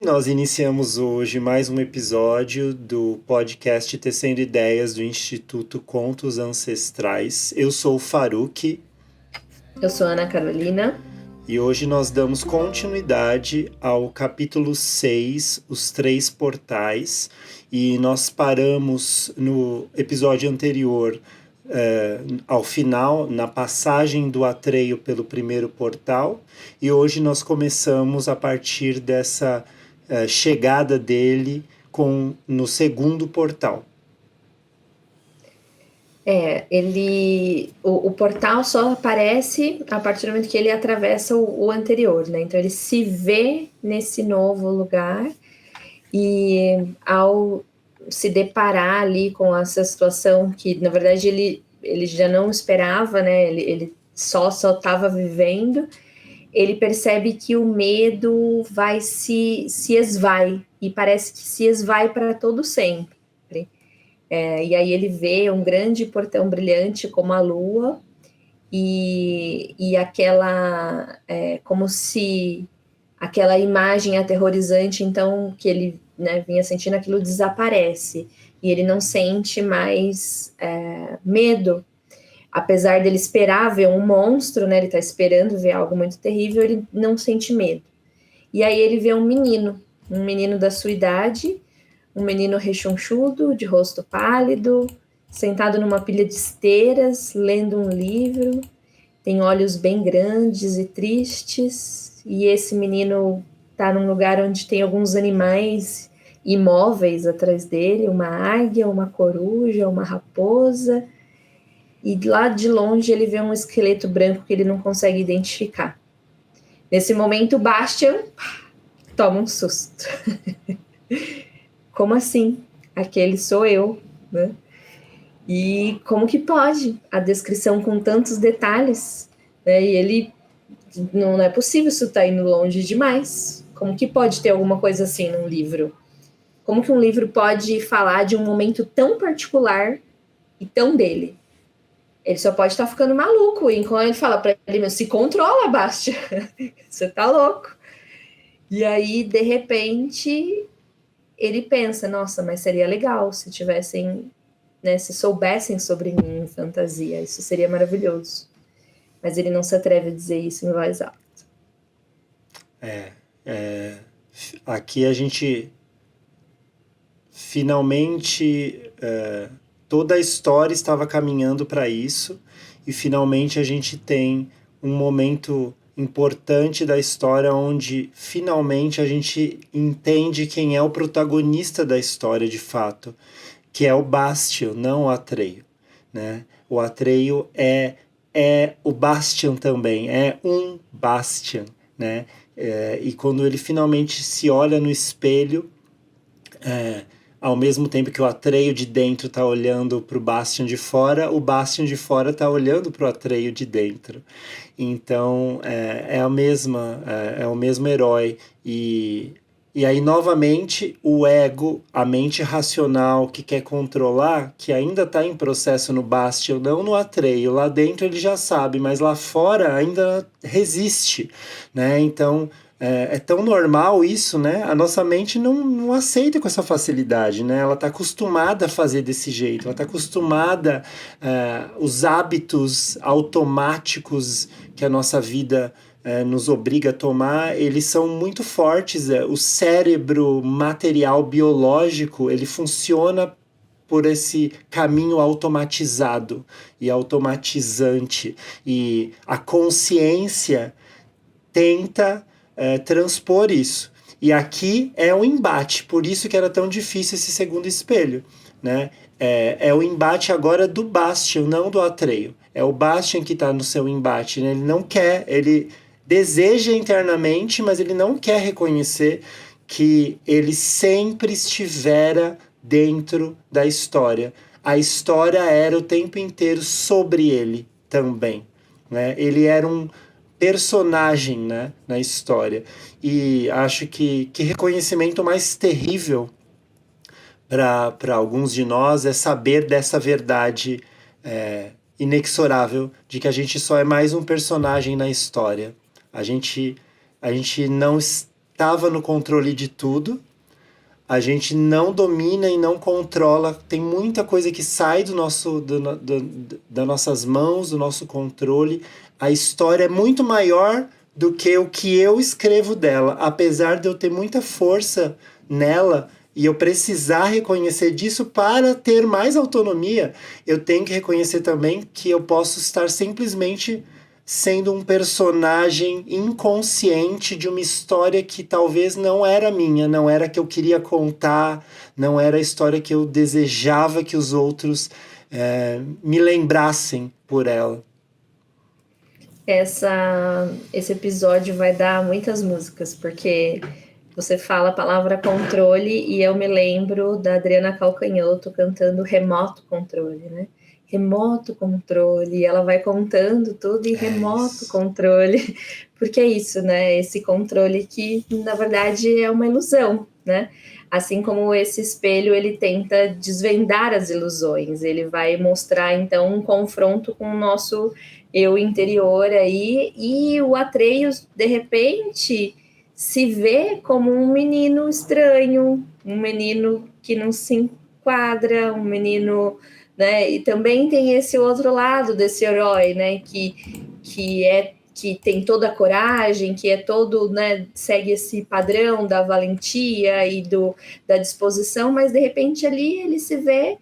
Nós iniciamos hoje mais um episódio do podcast Tecendo Ideias do Instituto Contos Ancestrais. Eu sou o Faruk Eu sou a Ana Carolina. e hoje nós damos continuidade ao capítulo 6, Os Três Portais, e nós paramos no episódio anterior, ao final, na passagem do Atreio pelo primeiro portal, e hoje nós começamos a partir dessa chegada dele no segundo portal. O portal só aparece a partir do momento que ele atravessa o anterior, né? Então ele se vê nesse novo lugar e ao se deparar ali com essa situação que, na verdade, ele já não esperava, né? Ele só estava vivendo. Ele percebe que o medo vai se esvai e parece que se esvai para todo sempre. E aí ele vê um grande portão brilhante como a lua e aquela, como se aquela imagem aterrorizante, então, que ele, né, vinha sentindo, aquilo desaparece e ele não sente mais medo. Apesar dele esperar ver um monstro, né, ele está esperando ver algo muito terrível, ele não sente medo. E aí ele vê um menino da sua idade, um menino rechonchudo, de rosto pálido, sentado numa pilha de esteiras, lendo um livro, tem olhos bem grandes e tristes, e esse menino está num lugar onde tem alguns animais imóveis atrás dele, uma águia, uma coruja, uma raposa, e lá de longe ele vê um esqueleto branco que ele não consegue identificar. Nesse momento, o Bastian toma um susto. Como assim? Aquele sou eu, né? E como que pode a descrição com tantos detalhes, né? E ele, não é possível, isso está indo longe demais. Como que pode ter alguma coisa assim num livro? Como que um livro pode falar de um momento tão particular e tão dele? Ele só pode estar ficando maluco. E quando ele fala para ele, se controla, Bastia, você tá louco. E aí, de repente, ele pensa, nossa, mas seria legal se tivessem, né, se soubessem sobre mim em fantasia, isso seria maravilhoso. Mas ele não se atreve a dizer isso em voz alta. Aqui a gente finalmente, toda a história estava caminhando para isso, e finalmente a gente tem um momento importante da história onde finalmente a gente entende quem é o protagonista da história de fato, que é o Bastian, não o Atreio, né? O Atreio é o Bastian também, é um Bastian, né? E quando ele finalmente se olha no espelho, é, ao mesmo tempo que o Atreio de dentro está olhando para o Bastian de fora, o Bastian de fora está olhando para o Atreio de dentro. Então é a mesma, é o mesmo herói. E aí, novamente, o ego, a mente racional que quer controlar, que ainda está em processo no Bastian, não no Atreio. Lá dentro ele já sabe, mas lá fora ainda resiste, né? Então, é tão normal isso, né? A nossa mente não aceita com essa facilidade, né? Ela está acostumada a fazer desse jeito, ela está acostumada, os hábitos automáticos que a nossa vida nos obriga a tomar, eles são muito fortes. O cérebro material biológico, ele funciona por esse caminho automatizado e automatizante. E a consciência tenta transpor isso. E aqui é um embate, por isso que era tão difícil esse segundo espelho, né? É o embate agora do Bastian, não do Atreio. É o Bastian que está no seu embate, né? Ele não quer, ele deseja internamente, mas ele não quer reconhecer que ele sempre estivera dentro da história. A história era o tempo inteiro sobre ele também, né? Ele era um personagem, né, na história. E acho que reconhecimento mais terrível para alguns de nós é saber dessa verdade inexorável de que a gente só é mais um personagem na história. A gente, a gente não estava no controle de tudo. A gente não domina e não controla. Tem muita coisa que sai das nossas mãos, do nosso controle. A história é muito maior do que o que eu escrevo dela. Apesar de eu ter muita força nela e eu precisar reconhecer disso para ter mais autonomia, eu tenho que reconhecer também que eu posso estar simplesmente sendo um personagem inconsciente de uma história que talvez não era minha, não era a que eu queria contar, não era a história que eu desejava que os outros me lembrassem por ela. Esse episódio vai dar muitas músicas, porque você fala a palavra controle e eu me lembro da Adriana Calcanhoto cantando Remoto Controle, né? Remoto controle, e ela vai contando tudo em remoto controle, porque é isso, né? Esse controle que, na verdade, é uma ilusão, né? Assim como esse espelho, ele tenta desvendar as ilusões, ele vai mostrar, então, um confronto com o nosso eu interior aí, e o Atreus, de repente, se vê como um menino estranho, um menino que não se enquadra, um menino, né? E também tem esse outro lado desse herói, né? Que tem toda a coragem, que é todo, né? Segue esse padrão da valentia e da disposição, mas de repente ali ele se vê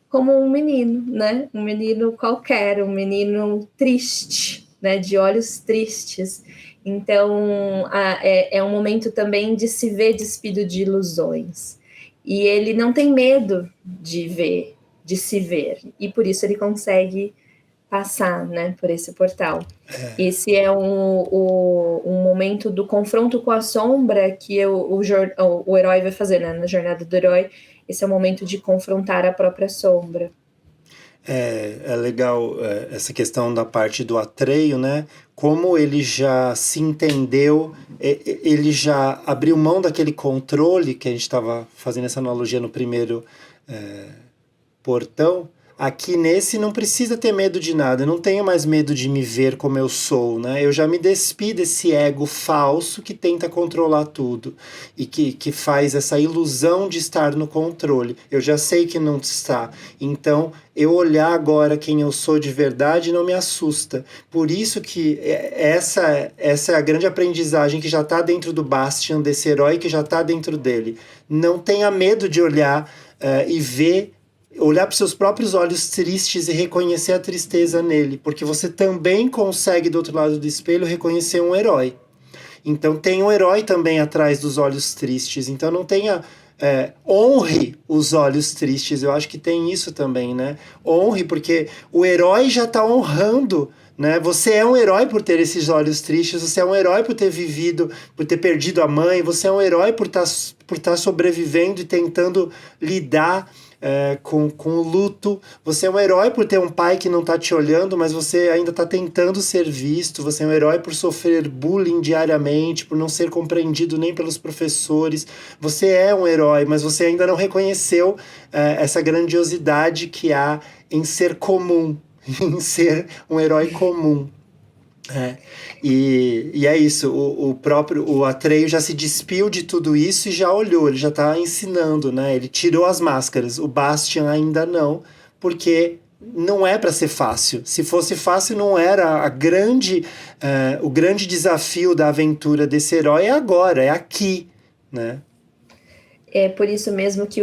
como um menino, né? Um menino qualquer, um menino triste, né? De olhos tristes. Então, é um momento também de se ver despido de ilusões. E ele não tem medo de se ver. E por isso ele consegue passar, né, por esse portal. Esse é um momento do confronto com a sombra que o herói vai fazer, né, na jornada do herói. Esse é o momento de confrontar a própria sombra. É legal essa questão da parte do Atreio, né? Como ele já se entendeu, ele já abriu mão daquele controle que a gente estava fazendo essa analogia no primeiro portão. Aqui nesse não precisa ter medo de nada, eu não tenho mais medo de me ver como eu sou, né? Eu já me despi desse ego falso que tenta controlar tudo e que faz essa ilusão de estar no controle. Eu já sei que não está. Então, eu olhar agora quem eu sou de verdade não me assusta. Por isso que essa é a grande aprendizagem que já está dentro do Bastian, desse herói que já está dentro dele. Não tenha medo de olhar e ver, olhar para os seus próprios olhos tristes e reconhecer a tristeza nele, porque você também consegue, do outro lado do espelho, reconhecer um herói. Então tem um herói também atrás dos olhos tristes, então não tenha... honre os olhos tristes, eu acho que tem isso também, né? Honre, porque o herói já está honrando, né? Você é um herói por ter esses olhos tristes, você é um herói por ter vivido, por ter perdido a mãe, você é um herói por tá sobrevivendo e tentando lidar com o luto. Você é um herói por ter um pai que não tá te olhando, mas você ainda tá tentando ser visto. Você é um herói por sofrer bullying diariamente, por não ser compreendido nem pelos professores. Você é um herói, mas você ainda não reconheceu essa grandiosidade que há em ser comum, em ser um herói comum. E é isso, o Atreio já se despiu de tudo isso e já olhou, ele já está ensinando, né? Ele tirou as máscaras, o Bastian ainda não, porque não é para ser fácil. Se fosse fácil, não era o grande desafio da aventura desse herói é agora, é aqui, né? É por isso mesmo que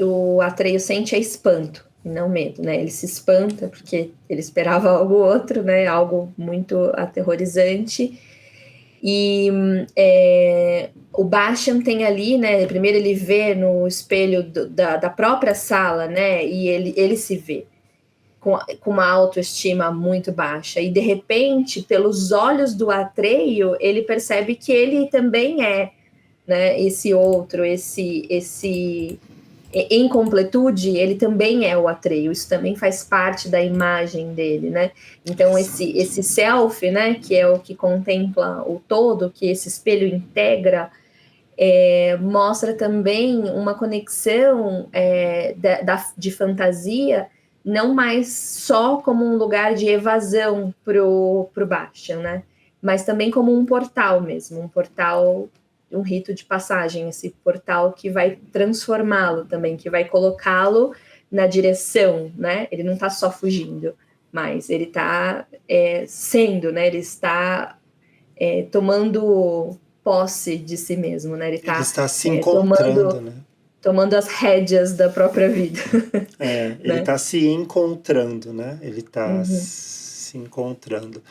o Atreio sente é espanto, não medo, né? Ele se espanta porque ele esperava algo outro, né? Algo muito aterrorizante. E o Bastian tem ali, né? Primeiro ele vê no espelho da própria sala, né? E ele se vê com uma autoestima muito baixa. E de repente, pelos olhos do Atreio, ele percebe que ele também é, né? Esse outro, esse em completude, ele também é o Atreio, isso também faz parte da imagem dele, né? Então, esse self, né, que é o que contempla o todo, que esse espelho integra, mostra também uma conexão de fantasia, não mais só como um lugar de evasão pro Bastian, né? Mas também como um portal mesmo, um portal um rito de passagem, esse portal que vai transformá-lo também, que vai colocá-lo na direção, né? Ele não está só fugindo, mas ele está sendo, né? Ele está tomando posse de si mesmo, né? Ele Ele está está se encontrando, né? tomando as rédeas da própria vida. Ele né? está se encontrando, né? Ele está Uhum. se encontrando,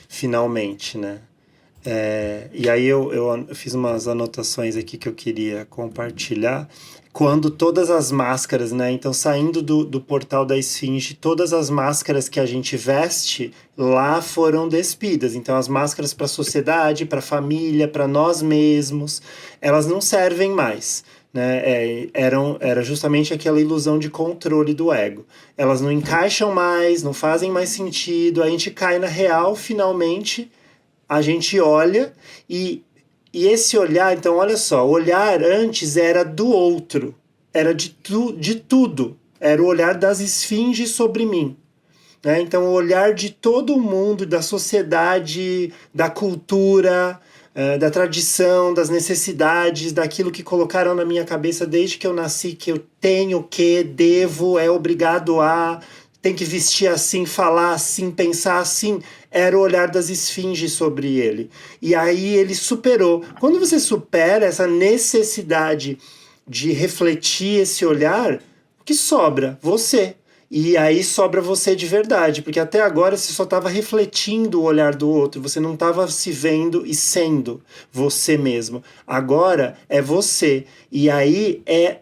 finalmente, né? E aí eu fiz umas anotações aqui que eu queria compartilhar. Quando todas as máscaras, né? Então, saindo do portal da Esfinge, todas as máscaras que a gente veste lá foram despidas. Então, as máscaras para a sociedade, para a família, para nós mesmos, elas não servem mais. Né? Era justamente aquela ilusão de controle do ego. Elas não encaixam mais, não fazem mais sentido, a gente cai na real, finalmente, a gente olha e esse olhar, então olha só, o olhar antes era do outro, era de tudo, era o olhar das esfinges sobre mim. Né? Então, o olhar de todo mundo, da sociedade, da cultura, da tradição, das necessidades, daquilo que colocaram na minha cabeça desde que eu nasci, que eu tenho que, devo, é obrigado a, tem que vestir assim, falar assim, pensar assim, era o olhar das esfinges sobre ele. E aí ele superou. Quando você supera essa necessidade de refletir esse olhar, o que sobra? Você. E aí sobra você de verdade, porque até agora você só estava refletindo o olhar do outro, você não estava se vendo e sendo você mesmo. Agora é você. E aí é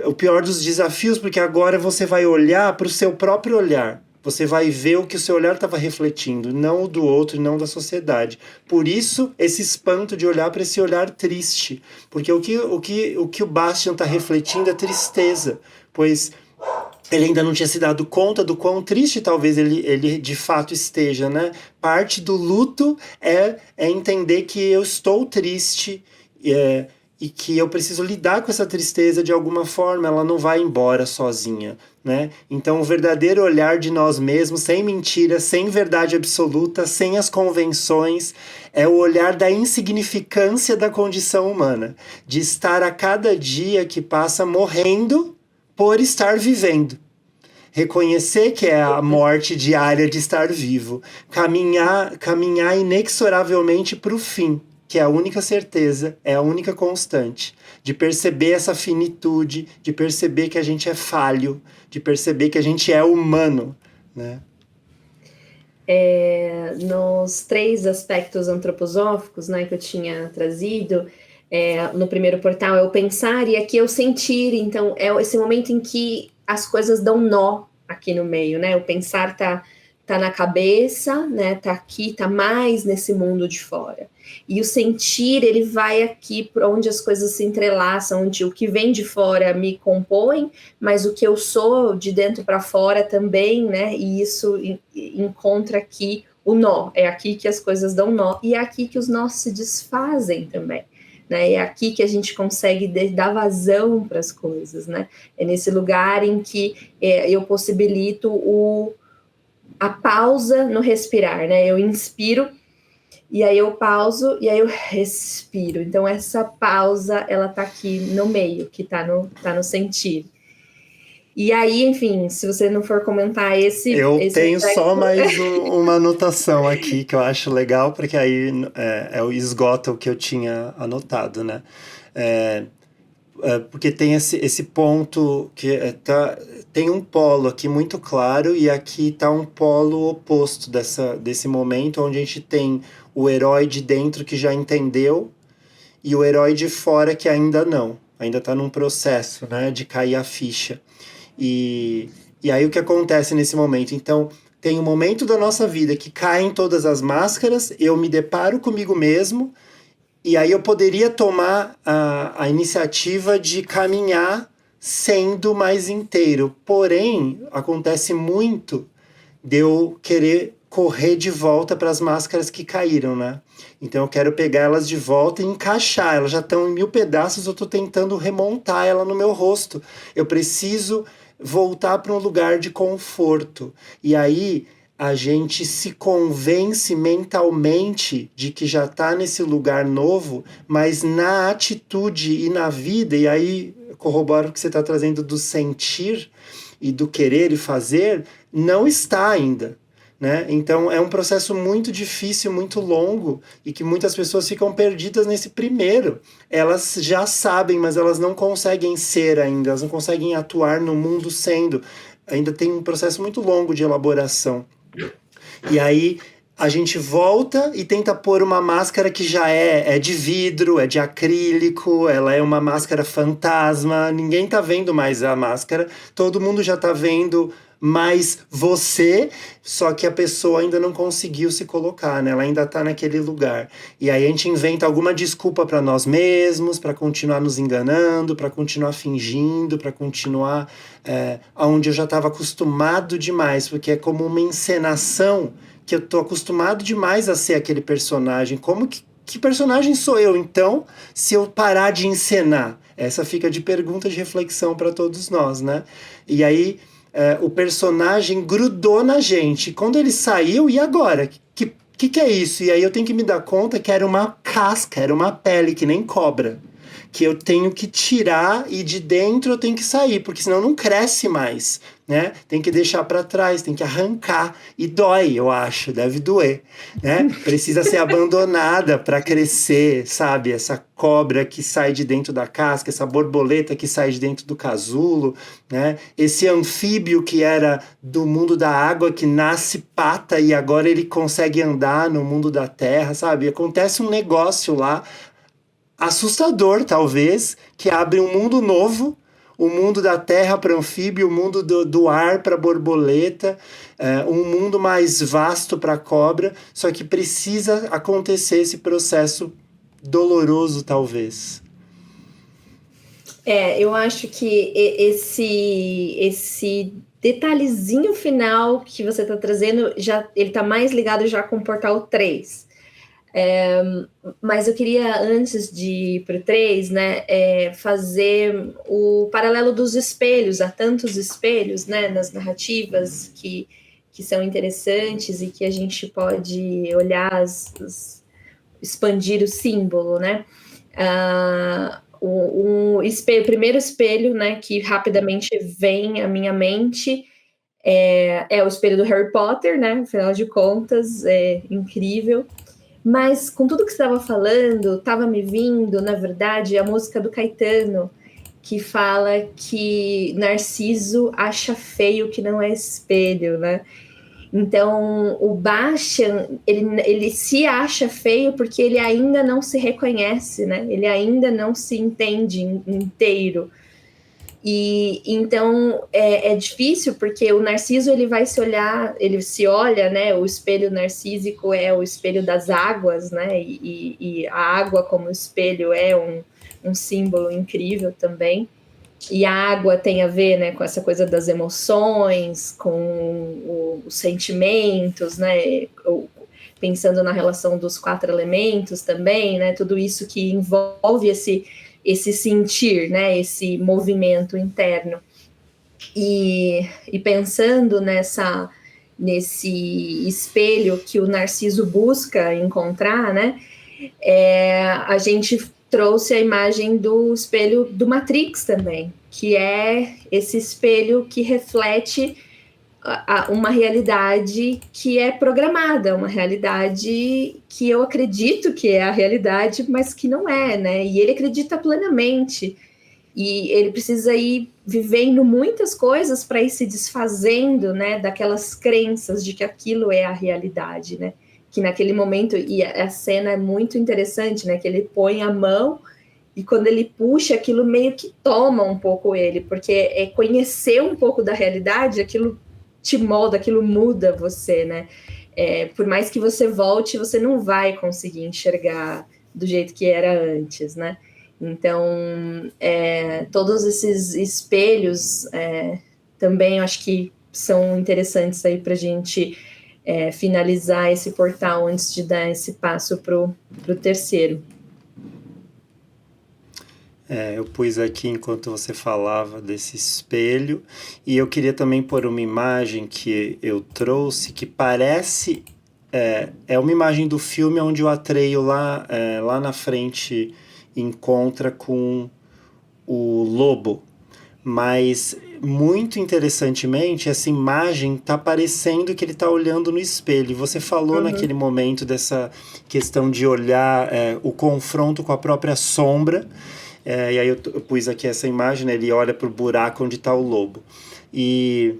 o pior dos desafios, porque agora você vai olhar para o seu próprio olhar. Você vai ver o que o seu olhar estava refletindo, não o do outro, não da sociedade. Por isso, esse espanto de olhar para esse olhar triste. Porque o que o Bastian está refletindo é tristeza. Pois ele ainda não tinha se dado conta do quão triste talvez ele de fato esteja, né? Parte do luto é entender que eu estou triste, e que eu preciso lidar com essa tristeza de alguma forma, ela não vai embora sozinha, né? Então, o verdadeiro olhar de nós mesmos, sem mentira, sem verdade absoluta, sem as convenções, é o olhar da insignificância da condição humana, de estar a cada dia que passa morrendo por estar vivendo. Reconhecer que é a morte diária de estar vivo, caminhar inexoravelmente para o fim, que é a única certeza, é a única constante, de perceber essa finitude, de perceber que a gente é falho, de perceber que a gente é humano, né? Nos 3 aspectos antroposóficos, né, que eu tinha trazido, no primeiro portal é o pensar e aqui é o sentir, então é esse momento em que as coisas dão nó aqui no meio, né? O pensar tá na cabeça, né? Tá aqui, tá mais nesse mundo de fora. E o sentir, ele vai aqui para onde as coisas se entrelaçam, onde o que vem de fora me compõe, mas o que eu sou de dentro para fora também, né? E isso encontra aqui o nó. É aqui que as coisas dão nó e é aqui que os nós se desfazem também. Né? É aqui que a gente consegue dar vazão para as coisas, né? É nesse lugar em que eu possibilito a pausa no respirar, né? Eu inspiro e aí eu pauso e aí eu respiro. Então essa pausa, ela tá aqui no meio, que tá no sentir. E aí, enfim, se você não for comentar Eu tenho aspecto... só mais uma anotação aqui que eu acho legal, porque aí esgota o que eu tinha anotado, né? Porque tem esse ponto que tem um polo aqui muito claro e aqui está um polo oposto desse momento, onde a gente tem o herói de dentro que já entendeu e o herói de fora que ainda não, ainda está num processo, né, de cair a ficha. E aí o que acontece nesse momento? Então, tem um momento da nossa vida que caem todas as máscaras, eu me deparo comigo mesmo, e aí eu poderia tomar a iniciativa de caminhar sendo mais inteiro. Porém, acontece muito de eu querer correr de volta para as máscaras que caíram, né? Então eu quero pegar elas de volta e encaixar. Elas já estão em 1000 pedaços, eu estou tentando remontar ela no meu rosto. Eu preciso voltar para um lugar de conforto. E aí a gente se convence mentalmente de que já está nesse lugar novo, mas na atitude e na vida, e aí corroboro o que você está trazendo do sentir e do querer e fazer, não está ainda. Né? Então é um processo muito difícil, muito longo, e que muitas pessoas ficam perdidas nesse primeiro. Elas já sabem, mas elas não conseguem ser ainda, elas não conseguem atuar no mundo sendo. Ainda tem um processo muito longo de elaboração. E aí a gente volta e tenta pôr uma máscara que já é de vidro, é de acrílico, ela é uma máscara fantasma, ninguém tá vendo mais a máscara, todo mundo já tá vendo mais você, só que a pessoa ainda não conseguiu se colocar, né? Ela ainda tá naquele lugar. E aí a gente inventa alguma desculpa para nós mesmos, para continuar nos enganando, para continuar fingindo, para continuar onde eu já estava acostumado demais, porque é como uma encenação que eu tô acostumado demais a ser aquele personagem. Como que personagem sou eu, então, se eu parar de encenar? Essa fica de pergunta de reflexão para todos nós, né? E aí o personagem grudou na gente. Quando ele saiu, e agora? Que é isso? E aí eu tenho que me dar conta que era uma casca, era uma pele que nem cobra, que eu tenho que tirar e de dentro eu tenho que sair, porque senão não cresce mais, né? Tem que deixar para trás, tem que arrancar e dói, eu acho, deve doer, né? Precisa ser abandonada para crescer, sabe? Essa cobra que sai de dentro da casca, essa borboleta que sai de dentro do casulo, né? Esse anfíbio que era do mundo da água que nasce pata e agora ele consegue andar no mundo da terra, sabe? Acontece um negócio lá assustador, talvez, que abre um mundo novo, o mundo da terra para anfíbio, o mundo do ar para borboleta, um mundo mais vasto para cobra, só que precisa acontecer esse processo doloroso, talvez. Eu acho que esse detalhezinho final que você está trazendo, ele está mais ligado já com o Portal 3. Mas eu queria, antes de ir para o 3, né, fazer o paralelo dos espelhos. Há tantos espelhos, né, nas narrativas que são interessantes e que a gente pode olhar, expandir o símbolo, né? O primeiro espelho, né, que rapidamente vem à minha mente é o espelho do Harry Potter, né? Afinal de contas, é incrível. Mas com tudo que você estava falando, estava me vindo, na verdade, a música do Caetano, que fala que Narciso acha feio que não é espelho, né? Então, o Bastian, ele se acha feio porque ele ainda não se reconhece, né? Ele ainda não se entende inteiro. E então é difícil porque o Narciso ele vai se olhar, ele se olha, né? O espelho narcísico é o espelho das águas, né? E a água como espelho é um símbolo incrível também. E a água tem a ver, né, com essa coisa das emoções, com os sentimentos, né? Pensando na relação dos 4 elementos também, né? Tudo isso que envolve esse sentir, né, esse movimento interno. E pensando nesse espelho que o Narciso busca encontrar, né, a gente trouxe a imagem do espelho do Matrix também, que é esse espelho que reflete uma realidade que é programada, uma realidade que eu acredito que é a realidade, mas que não é, né? E ele acredita plenamente. E ele precisa ir vivendo muitas coisas para ir se desfazendo, né, daquelas crenças de que aquilo é a realidade, né? Que naquele momento, e a cena é muito interessante, né? Que ele põe a mão e quando ele puxa, aquilo meio que toma um pouco ele, porque conhecer um pouco da realidade, aquilo te molda, aquilo muda você, né? Por mais que você volte, você não vai conseguir enxergar do jeito que era antes, né? Então, todos esses espelhos também eu acho que são interessantes aí para a gente finalizar esse portal antes de dar esse passo para o terceiro. Eu pus aqui enquanto você falava desse espelho, e eu queria também pôr uma imagem que eu trouxe que parece. É uma imagem do filme onde o Atreio lá na frente encontra com o lobo. Mas, muito interessantemente, essa imagem está parecendo que ele está olhando no espelho. Você falou naquele momento dessa questão de olhar o confronto com a própria sombra. E aí eu pus aqui essa imagem, né? Ele olha para o buraco onde está o lobo. E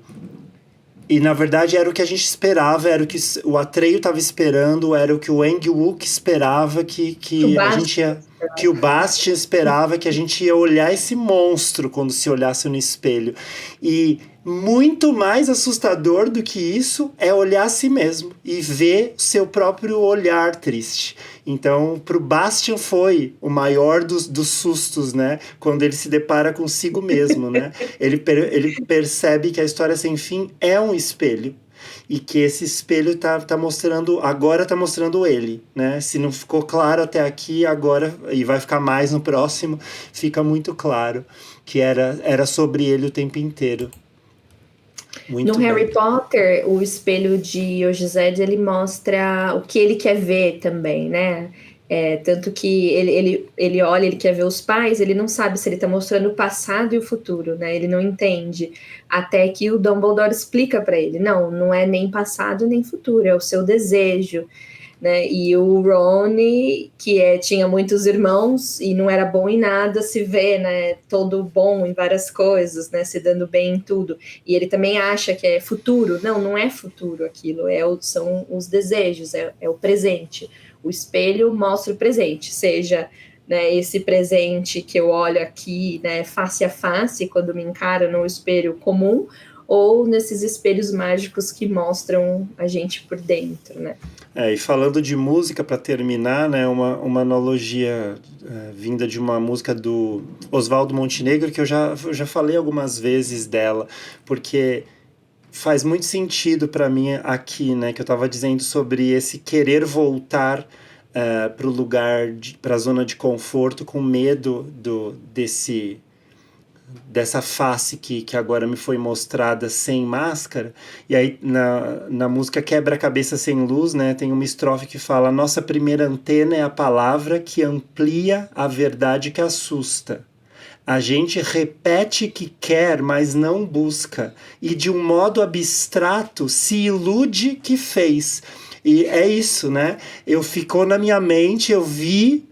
na verdade era o que a gente esperava, era o que o Atreio estava esperando, era o que o Eng-Wook esperava que o Bastian esperava, que a gente ia olhar esse monstro quando se olhasse no espelho. E muito mais assustador do que isso é olhar a si mesmo e ver seu próprio olhar triste. Então, para o Bastian foi o maior dos sustos, né? Quando ele se depara consigo mesmo, né? Ele percebe que a história sem fim é um espelho. E que esse espelho agora tá mostrando ele, né? Se não ficou claro até aqui, agora, e vai ficar mais no próximo, fica muito claro que era sobre ele o tempo inteiro. Muito no bem. Harry Potter, o espelho de Ogized, ele mostra o que ele quer ver também, né? Tanto que ele olha, ele quer ver os pais, ele não sabe se ele está mostrando o passado e o futuro, né? Ele não entende. Até que o Dumbledore explica para ele, não é nem passado nem futuro, é o seu desejo. Né? E o Ron, que tinha muitos irmãos e não era bom em nada, se vê, né, todo bom em várias coisas, né, se dando bem em tudo. E ele também acha que é futuro. Não é futuro aquilo, são os desejos, é o presente. O espelho mostra o presente, seja, né, esse presente que eu olho aqui, né, face a face, quando me encaro no espelho comum, ou nesses espelhos mágicos que mostram a gente por dentro, né? E falando de música, para terminar, né, uma analogia vinda de uma música do Oswaldo Montenegro, que eu já falei algumas vezes dela, porque faz muito sentido para mim aqui, né, que eu estava dizendo sobre esse querer voltar para o lugar, para a zona de conforto, com medo dessa face que agora me foi mostrada sem máscara. E aí na música Quebra-Cabeça Sem Luz, né, tem uma estrofe que fala: nossa primeira antena é a palavra que amplia a verdade que assusta. A gente repete que quer, mas não busca, e de um modo abstrato se ilude que fez. E é isso, né? Ficou na minha mente, eu vi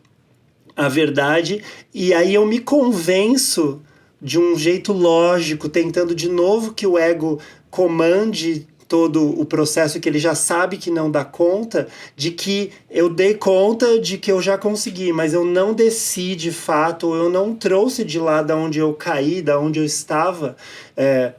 a verdade, e aí eu me convenço de um jeito lógico, tentando de novo que o ego comande todo o processo, que ele já sabe que não dá conta, de que eu dei conta de que eu já consegui, mas eu não desci de fato, eu não trouxe de lá da onde eu caí, da onde eu estava,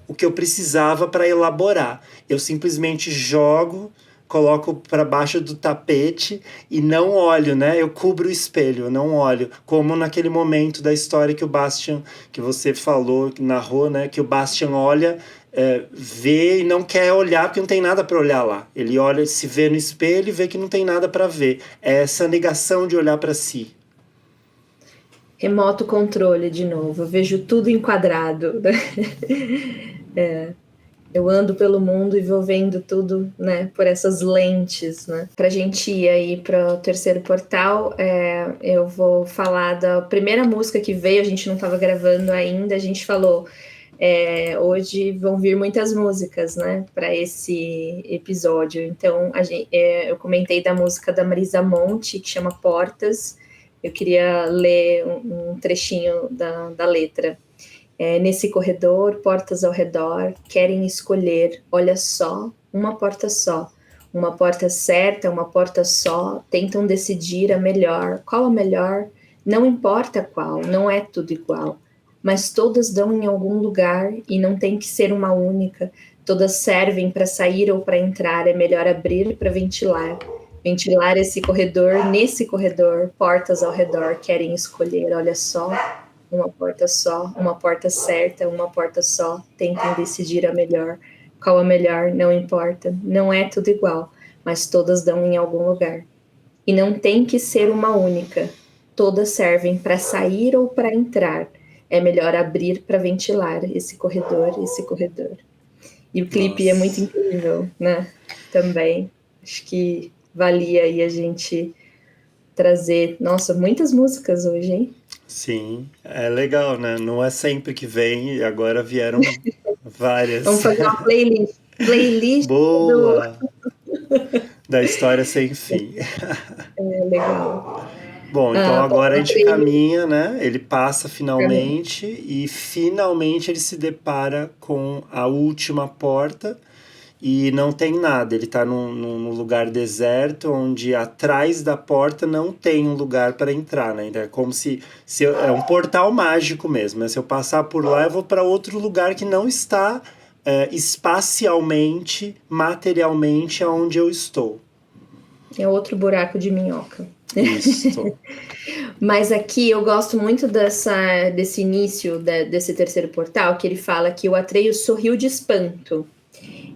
o que eu precisava para elaborar. Eu simplesmente jogo, coloco para baixo do tapete e não olho, né? Eu cubro o espelho, eu não olho. Como naquele momento da história que o Bastian, que você falou, que narrou, né? Que o Bastian olha, vê e não quer olhar porque não tem nada para olhar lá. Ele olha, se vê no espelho e vê que não tem nada para ver. É essa negação de olhar para si. Remoto controle de novo. Eu vejo tudo enquadrado. Eu ando pelo mundo e vou vendo tudo, né, por essas lentes, né? Pra gente ir aí para o terceiro portal, eu vou falar da primeira música que veio, a gente não estava gravando ainda, a gente falou, hoje vão vir muitas músicas, né, para esse episódio. Então, eu comentei da música da Marisa Monte, que chama Portas. Eu queria ler um trechinho da letra. Nesse corredor, portas ao redor, querem escolher, olha só, uma porta só. Uma porta certa, uma porta só, tentam decidir a melhor. Qual a melhor? Não importa qual, não é tudo igual. Mas todas dão em algum lugar e não tem que ser uma única. Todas servem para sair ou para entrar, é melhor abrir para ventilar. Ventilar esse corredor, nesse corredor, portas ao redor, querem escolher, olha só. Uma porta só, uma porta certa, uma porta só, tentem decidir a melhor. Qual a melhor? Não importa, não é tudo igual, mas todas dão em algum lugar. E não tem que ser uma única. todas servem para sair ou para entrar. É melhor abrir para ventilar esse corredor, esse corredor. E o clipe é muito Nossa. incrível, né? Também. Acho que valia aí a gente trazer, nossa, muitas músicas hoje, hein? Sim, é legal, né? Não é sempre que vem, e agora vieram Vamos várias. fazer uma playlist. Playlist do. Boa! Da história sem fim. É legal. Bom, então Ah, bom, agora a a gente playlist. caminha, né? Ele passa finalmente e finalmente ele se depara com a última porta e não tem nada. Ele está num lugar deserto onde atrás da porta não tem um lugar para entrar, né? Então é como é um portal mágico mesmo, né? Se eu passar por lá, eu vou para outro lugar que não está espacialmente, materialmente aonde eu estou. É outro buraco de minhoca. Isto. Mas aqui eu gosto muito desse início desse terceiro portal, que ele fala que o Atreus sorriu de espanto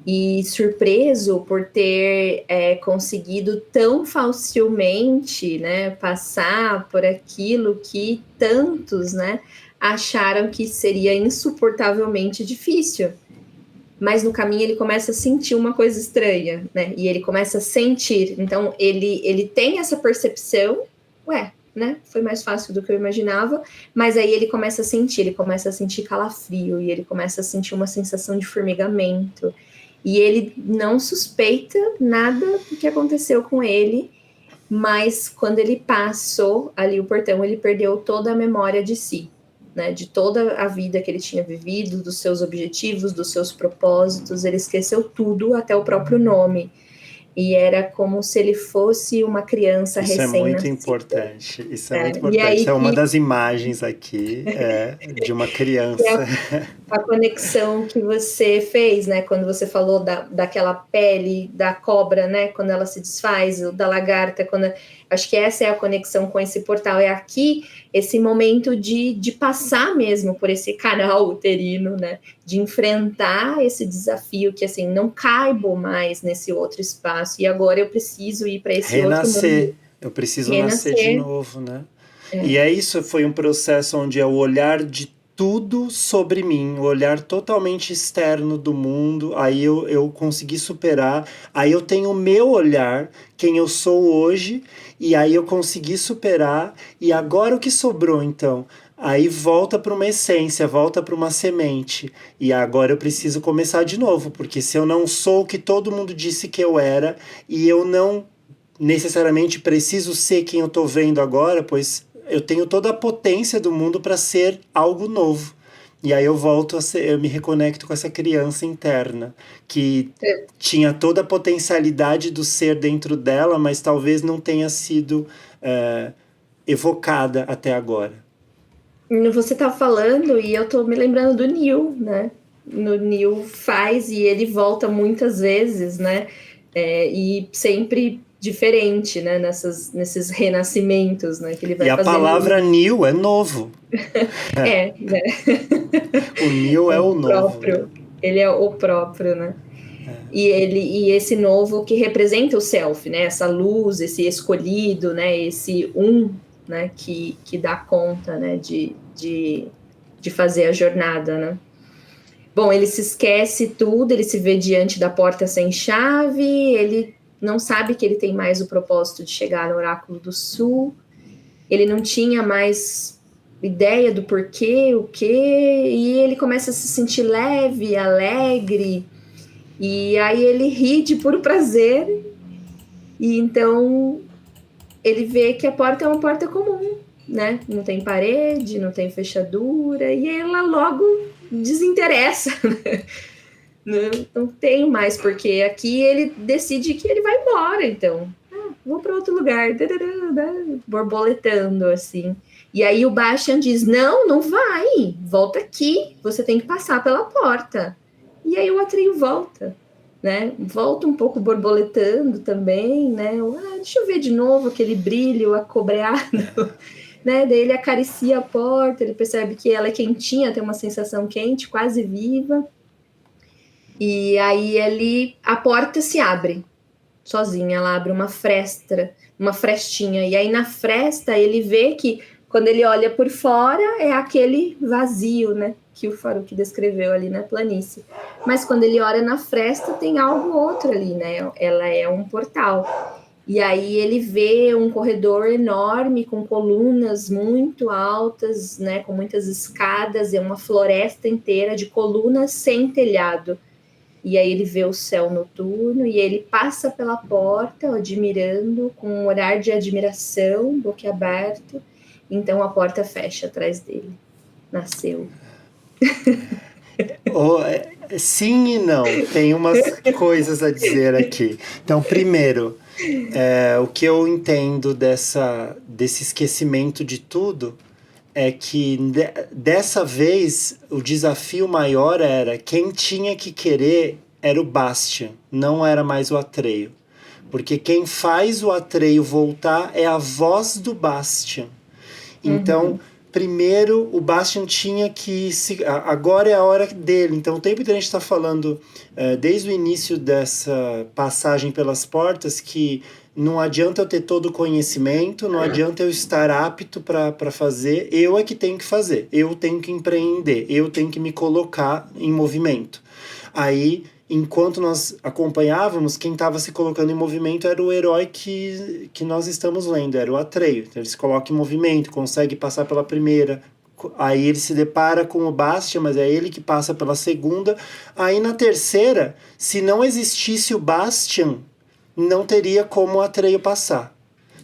e surpreso por ter conseguido tão facilmente, né, passar por aquilo que tantos, né, acharam que seria insuportavelmente difícil. Mas no caminho ele começa a sentir uma coisa estranha, né? E ele começa a sentir. Então ele tem essa percepção, ué, né? Foi mais fácil do que eu imaginava, mas aí ele começa a sentir calafrio, e ele começa a sentir uma sensação de formigamento. E ele não suspeita nada do que aconteceu com ele, mas quando ele passou ali o portão, ele perdeu toda a memória de si, né, de toda a vida que ele tinha vivido, dos seus objetivos, dos seus propósitos, ele esqueceu tudo, até o próprio nome. E era como se ele fosse uma criança Isso é muito recém-nascida. importante. Isso é muito E importante. aí Isso é uma que das imagens aqui, de uma é criança. a conexão que você fez, né? Quando você falou daquela pele da cobra, né? Quando ela se desfaz, da lagarta, acho que essa é a conexão com esse portal. É aqui esse momento de passar mesmo por esse canal uterino, né? De enfrentar esse desafio que, assim, não caibo mais nesse outro espaço. E agora eu preciso ir para esse outro Renascer. mundo. Eu preciso nascer de Renascer. novo, né? E é isso, foi um processo onde é o olhar de tudo sobre mim, o olhar totalmente externo do mundo, aí eu consegui superar, aí eu tenho o meu olhar, quem eu sou hoje, e aí eu consegui superar, e agora o que sobrou então? Aí volta para uma essência, volta para uma semente, e agora eu preciso começar de novo, porque se eu não sou o que todo mundo disse que eu era, e eu não necessariamente preciso ser quem eu estou vendo agora, pois eu tenho toda a potência do mundo para ser algo novo. E aí eu volto a ser, eu me reconecto com essa criança interna que tinha toda a potencialidade do ser dentro dela, mas talvez não tenha sido evocada até agora. Você tá falando e eu tô me lembrando do Neil, né? No Neil faz e ele volta muitas vezes, né? E sempre diferente, né? Nesses renascimentos, né? Que ele E vai a fazendo. palavra new é novo. Né? O new é É o novo, né? próprio. Ele é o próprio, né? E esse novo que representa o self, né? Essa luz, esse escolhido, né? Esse né? Que dá conta, né? De fazer a jornada, né? Bom, ele se esquece tudo, ele se vê diante da porta sem chave, ele não sabe que ele tem mais o propósito de chegar no Oráculo do Sul, ele não tinha mais ideia do porquê, o quê, e ele começa a se sentir leve, alegre, e aí ele ri de puro prazer, e então ele vê que a porta é uma porta comum, né? Não tem parede, não tem fechadura, e ela logo desinteressa. Não tenho mais, porque aqui ele decide que ele vai embora, então. Vou para outro lugar, borboletando assim. E aí o Bastian diz: não vai, volta aqui, você tem que passar pela porta. E aí o Atreio volta, né? Volta um pouco borboletando também, né? Deixa eu ver de novo aquele brilho acobreado, né? Daí ele acaricia a porta, ele percebe que ela é quentinha, tem uma sensação quente, quase viva. E aí a porta se abre sozinha, ela abre uma fresta uma frestinha. E aí na fresta ele vê que quando ele olha por fora é aquele vazio, né? Que o Faruk descreveu ali na planície. Mas quando ele olha na fresta tem algo outro ali, né? Ela é um portal. E aí ele vê um corredor enorme com colunas muito altas, né, com muitas escadas, é uma floresta inteira de colunas sem telhado. E aí ele vê o céu noturno e ele passa pela porta, admirando, com um olhar de admiração, boquiaberto. Então a porta fecha atrás dele. Nasceu. Sim e não. Tem umas coisas a dizer aqui. Então, primeiro, o que eu entendo desse esquecimento de tudo é que dessa vez o desafio maior era quem tinha que querer era o Bastian, não era mais o Atreio. Porque quem faz o Atreio voltar é a voz do Bastian. Então, primeiro, o Bastian tinha que... agora é a hora dele. Então, o tempo inteiro a gente está falando, desde o início dessa passagem pelas portas, que não adianta eu ter todo o conhecimento, não adianta eu estar apto para fazer, eu é que tenho que fazer, eu tenho que empreender, eu tenho que me colocar em movimento. Aí, enquanto nós acompanhávamos, quem estava se colocando em movimento era o herói que nós estamos lendo, era o Atreio. Então, ele se coloca em movimento, consegue passar pela primeira, aí ele se depara com o Bastian, mas é ele que passa pela segunda. Aí na terceira, se não existisse o Bastian, não teria como o Atreio passar.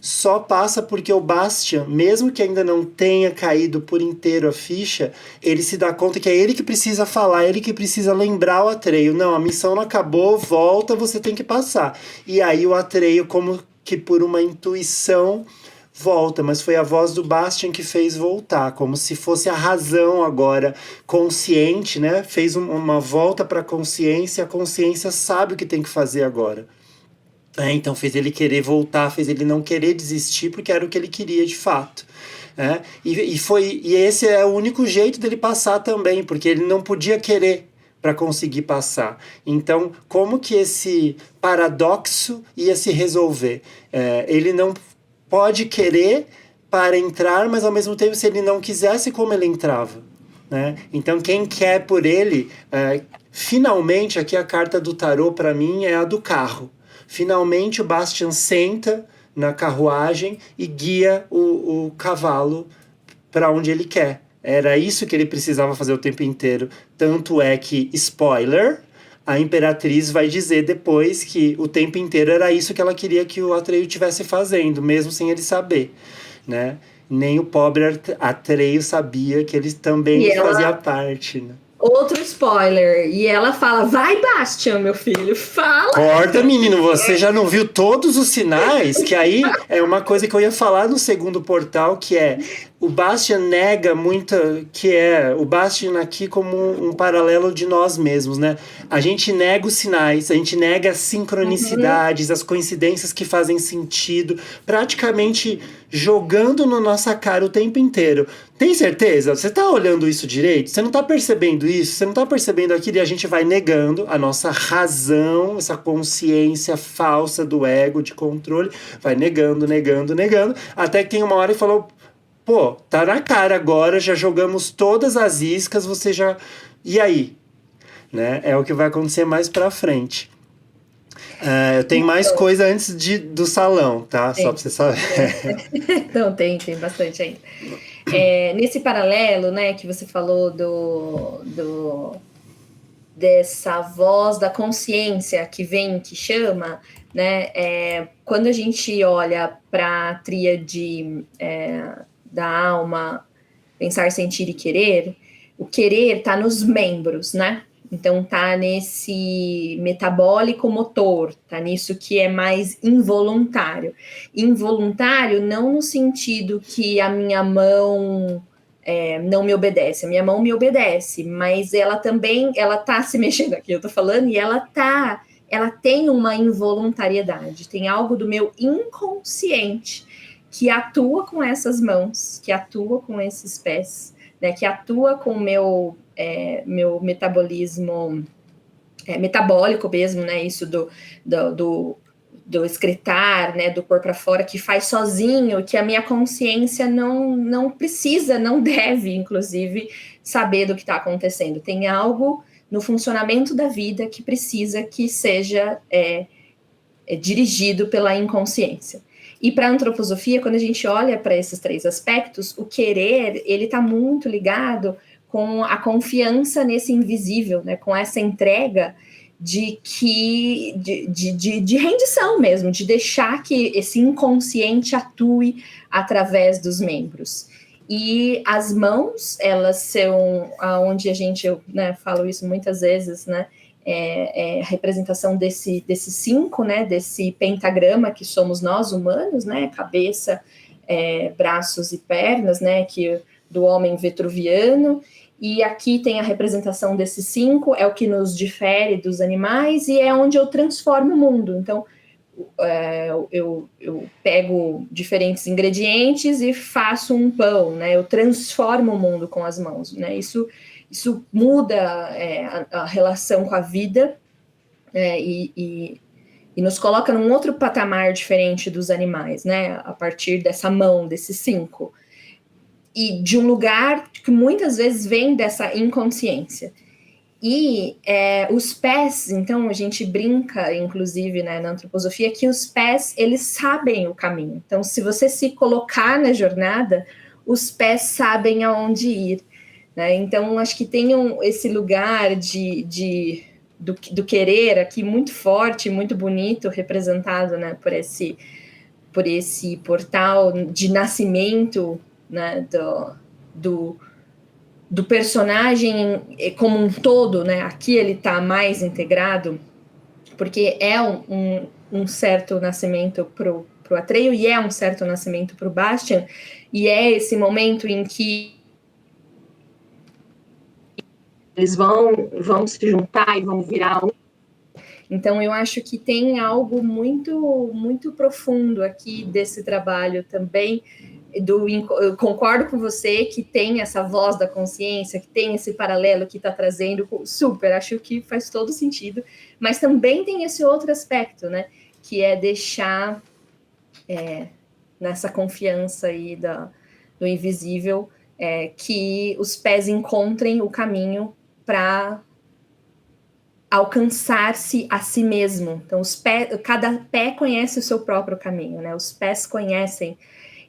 Só passa porque o Bastian, mesmo que ainda não tenha caído por inteiro a ficha, ele se dá conta que é ele que precisa falar, ele que precisa lembrar o Atreio. Não, a missão não acabou, volta, você tem que passar. E aí o Atreio, como que por uma intuição, volta, mas foi a voz do Bastian que fez voltar, como se fosse a razão agora consciente, né? Fez uma volta para a consciência sabe o que tem que fazer agora. Então fez ele querer voltar, fez ele não querer desistir, porque era o que ele queria de fato. E esse é o único jeito dele passar também, porque ele não podia querer para conseguir passar. Então, como que esse paradoxo ia se resolver? Ele não pode querer para entrar, mas ao mesmo tempo, se ele não quisesse, como ele entrava? Né? Então, quem quer por ele, finalmente, aqui a carta do tarô para mim é a do carro. Finalmente o Bastian senta na carruagem e guia o cavalo para onde ele quer. Era isso que ele precisava fazer o tempo inteiro. Tanto é que, spoiler, a Imperatriz vai dizer depois que o tempo inteiro era isso que ela queria que o Atreio estivesse fazendo, mesmo sem ele saber, né? Nem o pobre Atreio sabia que ele também fazia parte, né? Outro spoiler. E ela fala, vai, Bastian, meu filho, fala. Corta, menino, você já não viu todos os sinais? Que aí é uma coisa que eu ia falar no segundo portal, que é o Bastian nega muita... que é o Bastian aqui como um paralelo de nós mesmos, né? A gente nega os sinais, a gente nega as sincronicidades, as coincidências que fazem sentido, praticamente jogando na nossa cara o tempo inteiro. Tem certeza? Você tá olhando isso direito? Você não tá percebendo isso? Você não tá percebendo aquilo? E a gente vai negando a nossa razão, essa consciência falsa do ego, de controle, vai negando, até que tem uma hora que falou, pô, tá na cara agora, já jogamos todas as iscas, você já... E aí? Né? É o que vai acontecer mais pra frente. Eu tenho mais coisa antes do salão, tá? Só pra você saber. Não, tem bastante ainda. Nesse paralelo, né, que você falou dessa voz da consciência que vem, que chama, né, quando a gente olha para a tríade da alma, pensar, sentir e querer, o querer está nos membros, né? Então tá nesse metabólico motor, tá nisso que é mais involuntário. Involuntário não no sentido que a minha mão não me obedece, a minha mão me obedece, mas ela também, ela tá se mexendo aqui, eu tô falando, e ela tem uma involuntariedade, tem algo do meu inconsciente que atua com essas mãos, que atua com esses pés, né, que atua com o meu metabolismo metabólico mesmo, né? Isso do excretar, né, do pôr para fora, que faz sozinho, que a minha consciência não precisa, não deve, inclusive, saber do que está acontecendo. Tem algo no funcionamento da vida que precisa que seja dirigido pela inconsciência. E para a antroposofia, quando a gente olha para esses 3 aspectos, o querer, ele está muito ligado com a confiança nesse invisível, né, com essa entrega de rendição mesmo, de deixar que esse inconsciente atue através dos membros. E as mãos, elas são onde a gente, eu, né, falo isso muitas vezes, né, a representação desse 5, né, desse pentagrama que somos nós humanos, né, cabeça, braços e pernas, né, que do homem vitruviano. E aqui tem a representação desses 5, é o que nos difere dos animais e é onde eu transformo o mundo. Então, eu pego diferentes ingredientes e faço um pão, né? Eu transformo o mundo com as mãos, né? Isso muda a relação com a vida e nos coloca num outro patamar diferente dos animais, né? A partir dessa mão, desses 5. E de um lugar que muitas vezes vem dessa inconsciência. E os pés, então a gente brinca, inclusive, né, na antroposofia, que os pés, eles sabem o caminho. Então, se você se colocar na jornada, os pés sabem aonde ir, né? Então, acho que tem esse lugar do querer aqui muito forte, muito bonito, representado, né, por esse portal de nascimento, né, do personagem como um todo, né? Aqui ele está mais integrado, porque é um certo nascimento pro Atreio e é um certo nascimento pro Bastian, e é esse momento em que eles vão se juntar e vão virar um. Então, eu acho que tem algo muito, muito profundo aqui desse trabalho também. Eu concordo com você que tem essa voz da consciência, que tem esse paralelo que está trazendo, super, acho que faz todo sentido, mas também tem esse outro aspecto, né, que é deixar nessa confiança aí do invisível, que os pés encontrem o caminho para alcançar-se a si mesmo. Então, cada pé conhece o seu próprio caminho, né, os pés conhecem.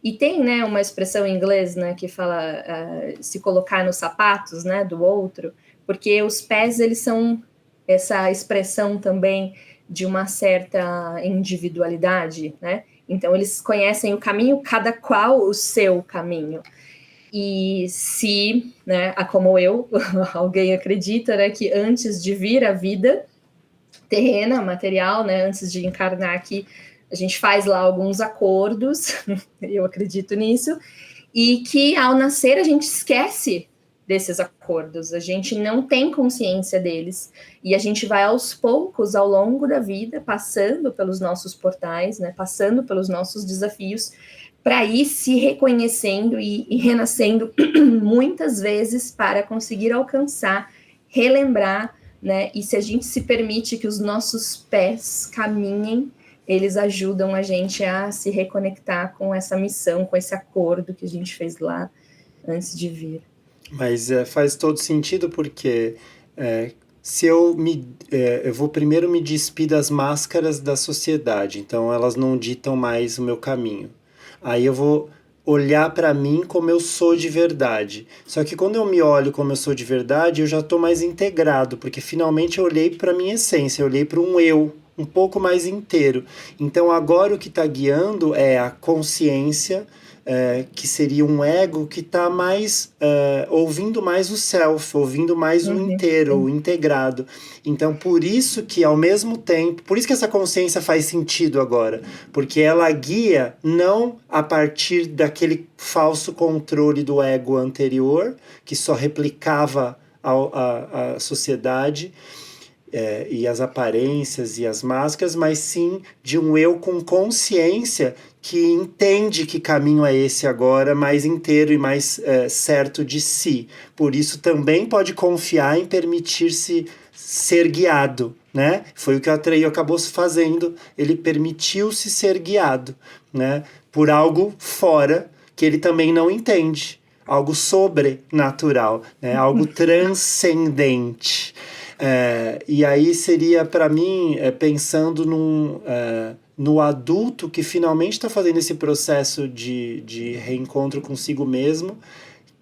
E tem, né, uma expressão em inglês, né, que fala se colocar nos sapatos, né, do outro, porque os pés, eles são essa expressão também de uma certa individualidade, né? Então, eles conhecem o caminho, cada qual o seu caminho. E se, né, como eu, alguém acredita, né, que antes de vir a vida terrena, material, né, antes de encarnar aqui, a gente faz lá alguns acordos, eu acredito nisso, e que ao nascer a gente esquece desses acordos, a gente não tem consciência deles, e a gente vai aos poucos, ao longo da vida, passando pelos nossos portais, né, passando pelos nossos desafios, para ir se reconhecendo e renascendo muitas vezes para conseguir alcançar, relembrar, né, e se a gente se permite que os nossos pés caminhem, eles ajudam a gente a se reconectar com essa missão, com esse acordo que a gente fez lá antes de vir. Mas faz todo sentido porque se eu vou primeiro me despir das máscaras da sociedade, então elas não ditam mais o meu caminho. Aí eu vou olhar para mim como eu sou de verdade. Só que quando eu me olho como eu sou de verdade, eu já estou mais integrado, porque finalmente eu olhei para minha essência, eu olhei para um eu um pouco mais inteiro. Então agora o que está guiando é a consciência, que seria um ego que está mais ouvindo mais o self, ouvindo mais o inteiro, o integrado. Então por isso que ao mesmo tempo, por isso que essa consciência faz sentido agora, porque ela guia não a partir daquele falso controle do ego anterior, que só replicava a sociedade, e as aparências e as máscaras, mas sim de um eu com consciência que entende que caminho é esse agora, mais inteiro e mais certo de si. Por isso também pode confiar em permitir-se ser guiado, né? Foi o que o Atreyu acabou fazendo. Ele permitiu-se ser guiado, né? Por algo fora que ele também não entende. Algo sobrenatural, né? Algo transcendente. E aí seria, para mim, pensando no adulto que finalmente está fazendo esse processo de reencontro consigo mesmo,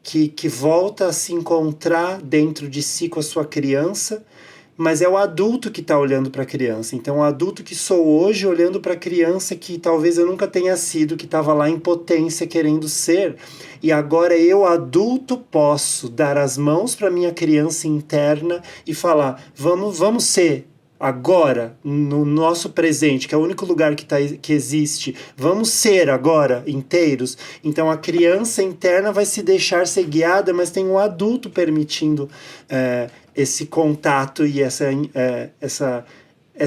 que volta a se encontrar dentro de si com a sua criança, mas é o adulto que está olhando para a criança. Então, o adulto que sou hoje olhando para a criança que talvez eu nunca tenha sido, que estava lá em potência querendo ser, e agora eu, adulto, posso dar as mãos para minha criança interna e falar, vamos ser agora, no nosso presente, que é o único lugar que existe, vamos ser agora inteiros. Então a criança interna vai se deixar ser guiada, mas tem um adulto permitindo esse contato e essa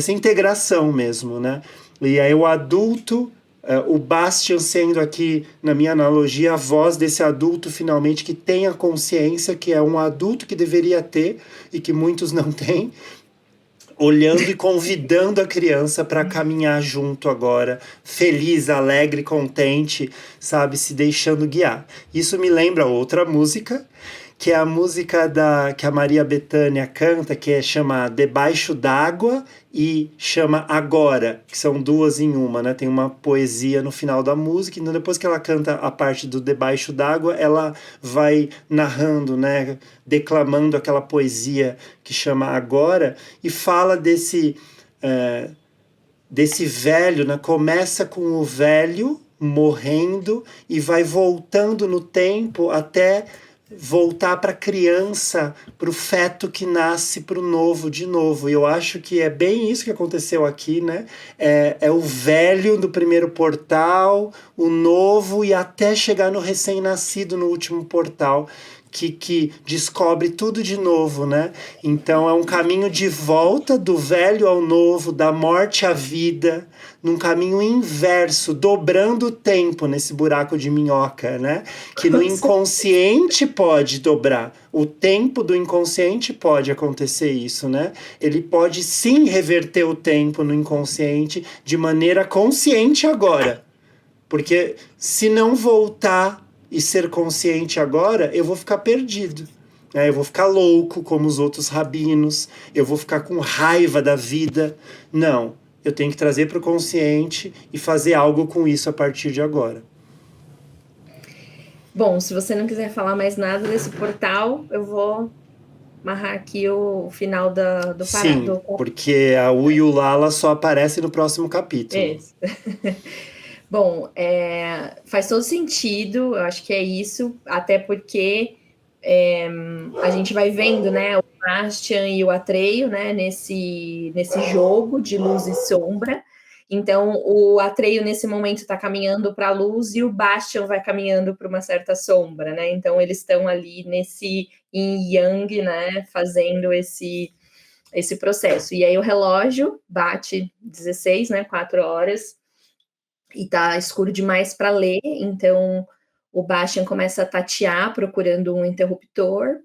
integração mesmo, né? E aí o adulto, o Bastian sendo aqui, na minha analogia, a voz desse adulto finalmente que tem a consciência, que é um adulto que deveria ter e que muitos não têm, olhando e convidando a criança para caminhar junto agora, feliz, alegre, contente, sabe, se deixando guiar. Isso me lembra outra música, que é a música que a Maria Bethânia canta, que chama Debaixo d'Água e chama Agora, que são duas em uma, né? Tem uma poesia no final da música, e depois que ela canta a parte do Debaixo d'Água, ela vai narrando, né? Declamando aquela poesia que chama Agora, e fala desse velho, né? Começa com o velho morrendo e vai voltando no tempo até voltar para a criança, para o feto que nasce para o novo de novo. E eu acho que é bem isso que aconteceu aqui, né? É o velho do primeiro portal, o novo, e até chegar no recém-nascido no último portal, que descobre tudo de novo, né? Então é um caminho de volta do velho ao novo, da morte à vida, num caminho inverso, dobrando o tempo nesse buraco de minhoca, né? Que no inconsciente pode dobrar. O tempo do inconsciente pode acontecer isso, né? Ele pode sim reverter o tempo no inconsciente de maneira consciente agora. Porque se não voltar e ser consciente agora, eu vou ficar perdido. Eu vou ficar louco como os outros rabinos, eu vou ficar com raiva da vida. Não, eu tenho que trazer para o consciente e fazer algo com isso a partir de agora. Bom, se você não quiser falar mais nada desse portal, eu vou amarrar aqui o final do Sim, porque a Uyulala só aparece no próximo capítulo. Isso. Bom, faz todo sentido, eu acho que é isso, até porque a gente vai vendo, né, o Bastian e o Atreyu, né, nesse jogo de luz e sombra. Então, o Atreyu, nesse momento, está caminhando para a luz e o Bastian vai caminhando para uma certa sombra, né? Então, eles estão ali nesse yin yang, né, fazendo esse processo. E aí o relógio bate 16, né, 4 horas, e tá escuro demais para ler, então o Bastian começa a tatear procurando um interruptor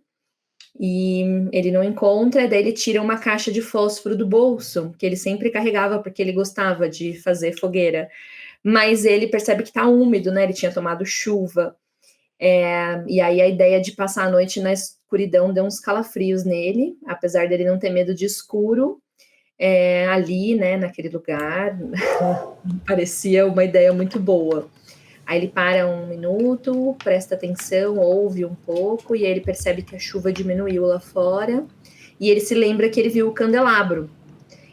e ele não encontra, daí ele tira uma caixa de fósforo do bolso, que ele sempre carregava porque ele gostava de fazer fogueira, mas ele percebe que tá úmido, né, ele tinha tomado chuva, e aí a ideia de passar a noite na escuridão deu uns calafrios nele, apesar dele não ter medo de escuro, ali, né, naquele lugar, parecia uma ideia muito boa. Aí ele para um minuto, presta atenção, ouve um pouco, e aí ele percebe que a chuva diminuiu lá fora, e ele se lembra que ele viu o candelabro.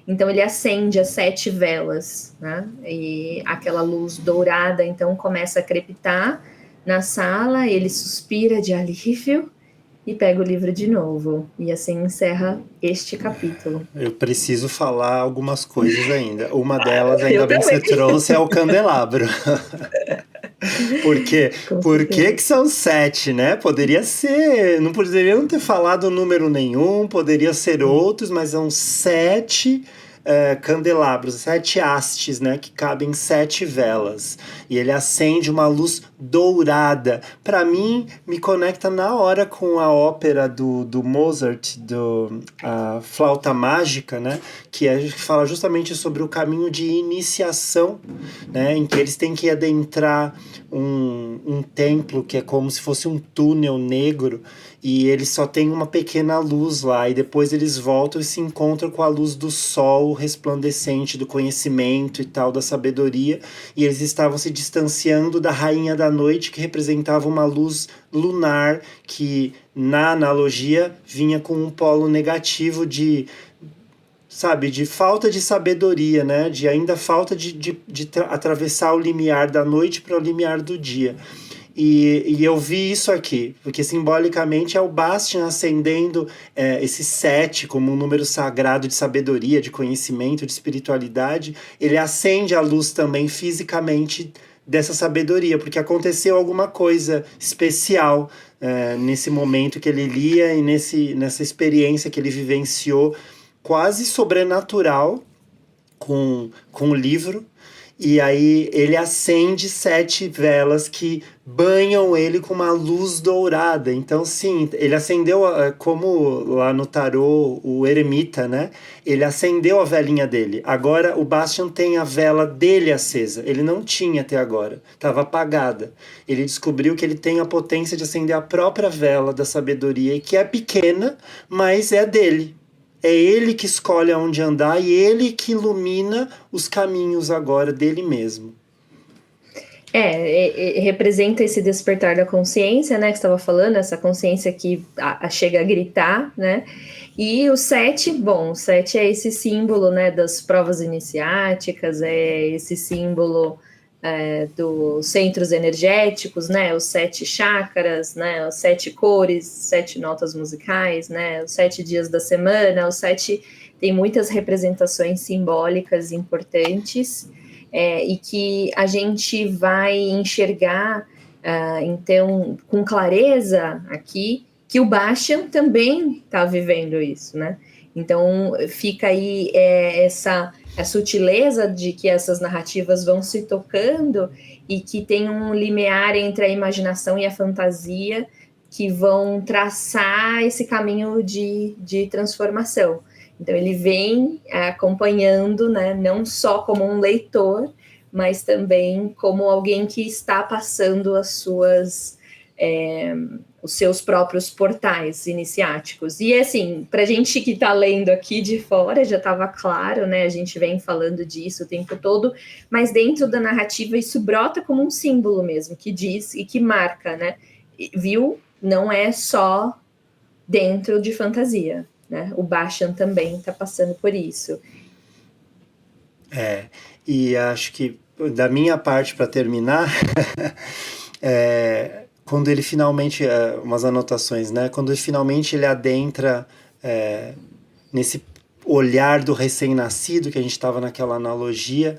Então ele acende as 7 velas, né, e aquela luz dourada, então, começa a crepitar na sala, ele suspira de alívio, e pega o livro de novo. E assim encerra este capítulo. Eu preciso falar algumas coisas ainda. Uma delas, ainda bem que você trouxe, é o candelabro. Por que são 7, né? Poderia ser... Não poderiam ter falado número nenhum, poderia ser outros, mas são 7 candelabros, 7 hastes, né, que cabem 7 velas. E ele acende uma luz dourada. Para mim, me conecta na hora com a ópera do Mozart, a Flauta Mágica, né, que fala justamente sobre o caminho de iniciação, né, em que eles têm que adentrar um templo que é como se fosse um túnel negro, e eles só tem uma pequena luz lá, e depois eles voltam e se encontram com a luz do sol resplandecente, do conhecimento e tal, da sabedoria, e eles estavam se distanciando da rainha da noite, que representava uma luz lunar, que na analogia vinha com um polo negativo de, sabe, de falta de sabedoria, né? De ainda falta de atravessar o limiar da noite para o limiar do dia. E eu vi isso aqui, porque simbolicamente é o Bastian acendendo esse 7 como um número sagrado de sabedoria, de conhecimento, de espiritualidade. Ele acende a luz também fisicamente dessa sabedoria, porque aconteceu alguma coisa especial nesse momento que ele lia e nessa experiência que ele vivenciou, quase sobrenatural, com o livro. E aí ele acende 7 velas que banham ele com uma luz dourada. Então, sim, ele acendeu, como lá no tarô, o eremita, né? Ele acendeu a velinha dele. Agora o Bastian tem a vela dele acesa. Ele não tinha até agora, estava apagada. Ele descobriu que ele tem a potência de acender a própria vela da sabedoria, que é pequena, mas é dele. É ele que escolhe aonde andar e ele que ilumina os caminhos agora dele mesmo. Representa esse despertar da consciência, né, que você estava falando, essa consciência que chega a gritar, né, e o 7, o 7 é esse símbolo, né, das provas iniciáticas, é esse símbolo dos centros energéticos, né, os 7 chakras, né, os 7 cores, 7 notas musicais, né, os 7 dias da semana, os 7 tem muitas representações simbólicas importantes, e que a gente vai enxergar, então, com clareza aqui, que o Bastian também está vivendo isso, né? Então, fica aí a sutileza de que essas narrativas vão se tocando e que tem um limiar entre a imaginação e a fantasia que vão traçar esse caminho de transformação. Então, ele vem acompanhando, né, não só como um leitor, mas também como alguém que está passando os seus próprios portais iniciáticos. E, assim, para a gente que está lendo aqui de fora, já estava claro, né? A gente vem falando disso o tempo todo, mas dentro da narrativa isso brota como um símbolo mesmo, que diz e que marca, né? Viu? Não é só dentro de fantasia, né? O Bastian também está passando por isso. E acho que, da minha parte, para terminar, quando ele finalmente, umas anotações, né? Quando finalmente ele adentra nesse olhar do recém-nascido, que a gente estava naquela analogia,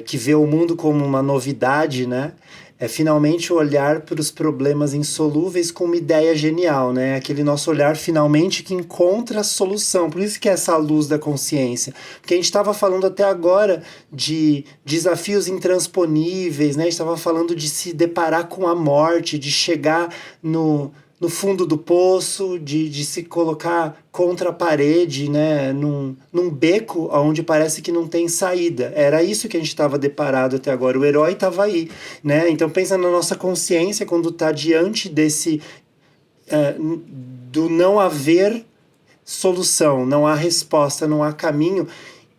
que vê o mundo como uma novidade, né? É finalmente olhar para os problemas insolúveis com uma ideia genial, né? Aquele nosso olhar finalmente que encontra a solução. Por isso que é essa luz da consciência. Porque a gente estava falando até agora de desafios intransponíveis, né? A gente estava falando de se deparar com a morte, de chegar no fundo do poço, de se colocar contra a parede, né, num beco onde parece que não tem saída. Era isso que a gente estava deparado até agora. O herói estava aí, né? Então pensa na nossa consciência quando está diante desse do não haver solução, não há resposta, não há caminho,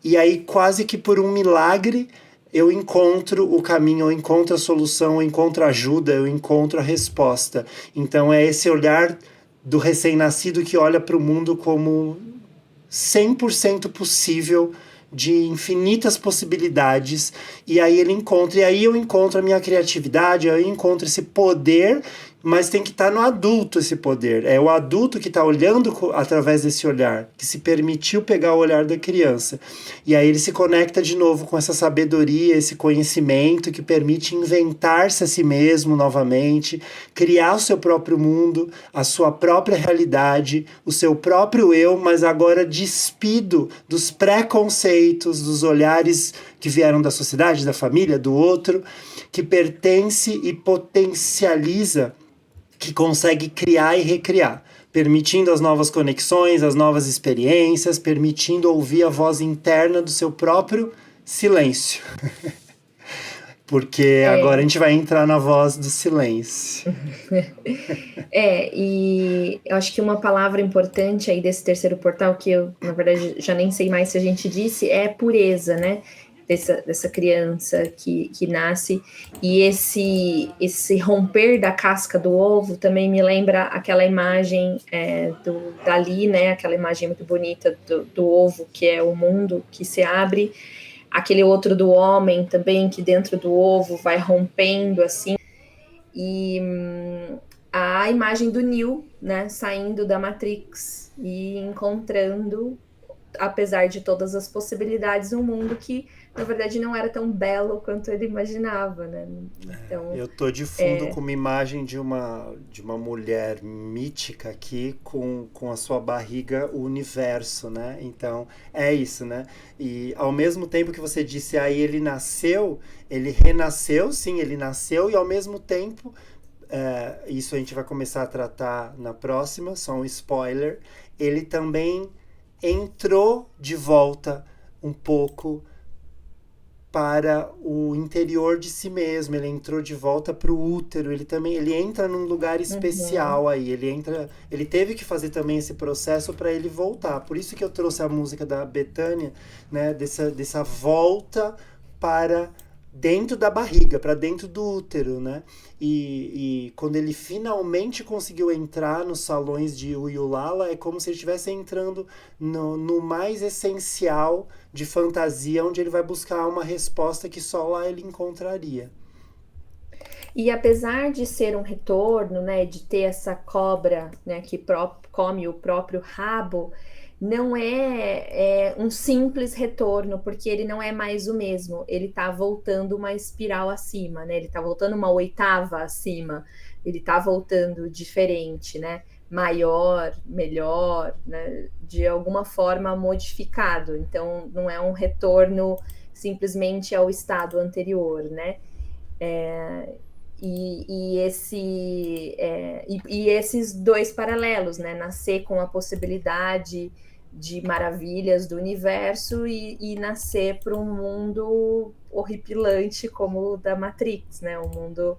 e aí quase que por um milagre eu encontro o caminho, eu encontro a solução, eu encontro a ajuda, eu encontro a resposta. Então é esse olhar do recém-nascido que olha para o mundo como 100% possível, de infinitas possibilidades, e aí eu encontro a minha criatividade, aí eu encontro esse poder mas tem que estar no adulto esse poder. É o adulto que está olhando através desse olhar, que se permitiu pegar o olhar da criança. E aí ele se conecta de novo com essa sabedoria, esse conhecimento que permite inventar-se a si mesmo novamente, criar o seu próprio mundo, a sua própria realidade, o seu próprio eu, mas agora despido dos preconceitos, dos olhares que vieram da sociedade, da família, do outro, que pertence e potencializa, que consegue criar e recriar, permitindo as novas conexões, as novas experiências, permitindo ouvir a voz interna do seu próprio silêncio. Porque agora a gente vai entrar na voz do silêncio. E eu acho que uma palavra importante aí desse terceiro portal, que eu, na verdade, já nem sei mais se a gente disse, é pureza, né? Dessa criança que nasce, e esse romper da casca do ovo também me lembra aquela imagem do Dalí, né, aquela imagem muito bonita do ovo, que é o mundo que se abre, aquele outro do homem também, que dentro do ovo vai rompendo assim, e a imagem do Neo, né, saindo da Matrix e encontrando, apesar de todas as possibilidades, um mundo que na verdade não era tão belo quanto ele imaginava, né? Então, eu tô de fundo com uma imagem de uma mulher mítica aqui com a sua barriga, o universo, né? Então é isso, né? E ao mesmo tempo que você disse aí ele nasceu, ele renasceu, sim, ele nasceu, e ao mesmo tempo isso a gente vai começar a tratar na próxima, só um spoiler, ele também entrou de volta um pouco para o interior de si mesmo, ele entrou de volta para o útero, ele entra num lugar especial aí, ele teve que fazer também esse processo para ele voltar. Por isso que eu trouxe a música da Bethânia, né, dessa volta para dentro da barriga, para dentro do útero, né? E quando ele finalmente conseguiu entrar nos salões de Uyulala, é como se ele estivesse entrando no mais essencial de fantasia, onde ele vai buscar uma resposta que só lá ele encontraria. E apesar de ser um retorno, né, de ter essa cobra, né, que come o próprio rabo, não é um simples retorno, porque ele não é mais o mesmo, ele está voltando uma espiral acima, né? Ele está voltando uma oitava acima, ele está voltando diferente, né? Maior, melhor, né? De alguma forma modificado. Então, não é um retorno simplesmente ao estado anterior, né? E esses dois paralelos, né? Nascer com a possibilidade de maravilhas do universo e nascer para um mundo horripilante como o da Matrix, né? Um mundo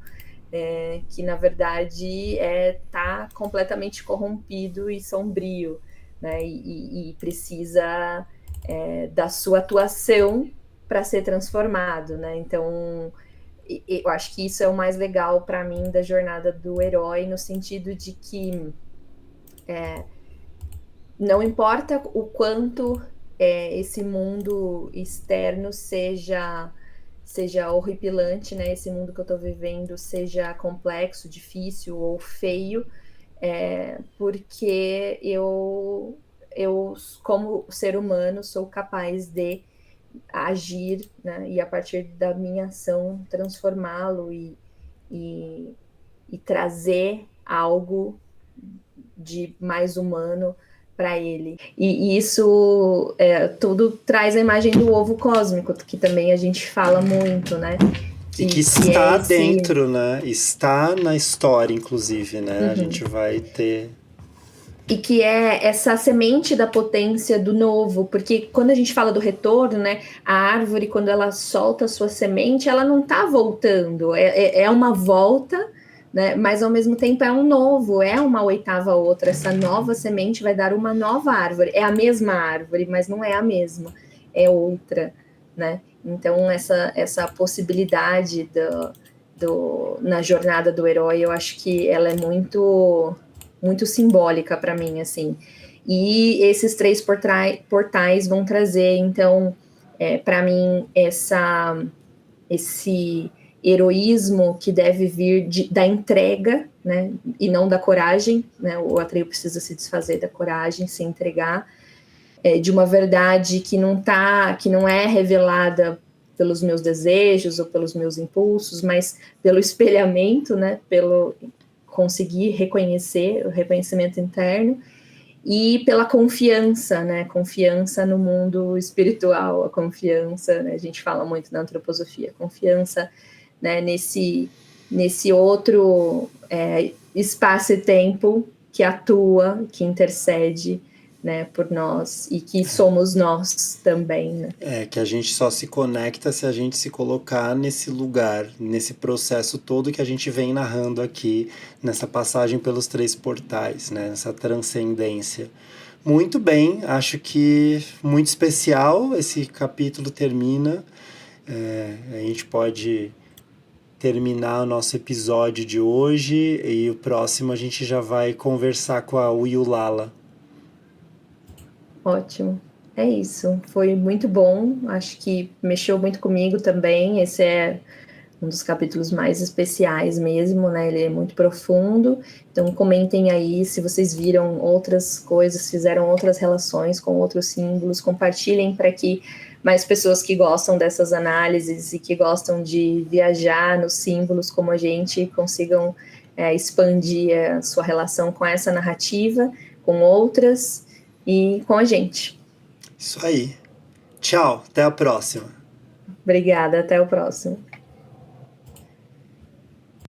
que, na verdade, tá completamente corrompido e sombrio, né? E precisa da sua atuação para ser transformado, né? Então, eu acho que isso é o mais legal para mim da jornada do herói, no sentido de que não importa o quanto esse mundo externo seja horripilante, né? Esse mundo que eu estou vivendo seja complexo, difícil ou feio, porque eu, como ser humano, sou capaz de agir, né? E a partir da minha ação transformá-lo e trazer algo de mais humano para ele. E isso tudo traz a imagem do ovo cósmico, que também a gente fala muito, né? Que está dentro, né? Está na história, inclusive, né? A gente vai ter... E que é essa semente da potência do novo, porque quando a gente fala do retorno, né, a árvore, quando ela solta a sua semente, ela não está voltando, é uma volta, né, mas ao mesmo tempo é um novo, é uma oitava outra, essa nova semente vai dar uma nova árvore, é a mesma árvore, mas não é a mesma, é outra, né, então essa possibilidade na jornada do herói, eu acho que ela é muito simbólica para mim, assim. E esses 3 portais vão trazer, então, para mim, esse heroísmo que deve vir da entrega, né, e não da coragem, né? O Atreio precisa se desfazer da coragem, se entregar, de uma verdade que não é revelada pelos meus desejos ou pelos meus impulsos, mas pelo espelhamento, né, pelo conseguir reconhecer, o reconhecimento interno, e pela confiança, né, confiança no mundo espiritual, a confiança, né, a gente fala muito na antroposofia, confiança, né, nesse outro espaço e tempo que atua, que intercede, né, por nós, e que somos nós também, né? Que a gente só se conecta se a gente se colocar nesse lugar, nesse processo todo que a gente vem narrando aqui, nessa passagem pelos 3 portais, né, nessa transcendência. Muito bem, acho que muito especial, esse capítulo termina, a gente pode terminar o nosso episódio de hoje, e o próximo a gente já vai conversar com a Uyulala. Ótimo. É isso. Foi muito bom. Acho que mexeu muito comigo também. Esse é um dos capítulos mais especiais mesmo, né? Ele é muito profundo. Então comentem aí se vocês viram outras coisas, fizeram outras relações com outros símbolos. Compartilhem para que mais pessoas que gostam dessas análises e que gostam de viajar nos símbolos como a gente consigam expandir a sua relação com essa narrativa, com outras e com a gente. Isso aí. Tchau, até a próxima. Obrigada, até o próximo.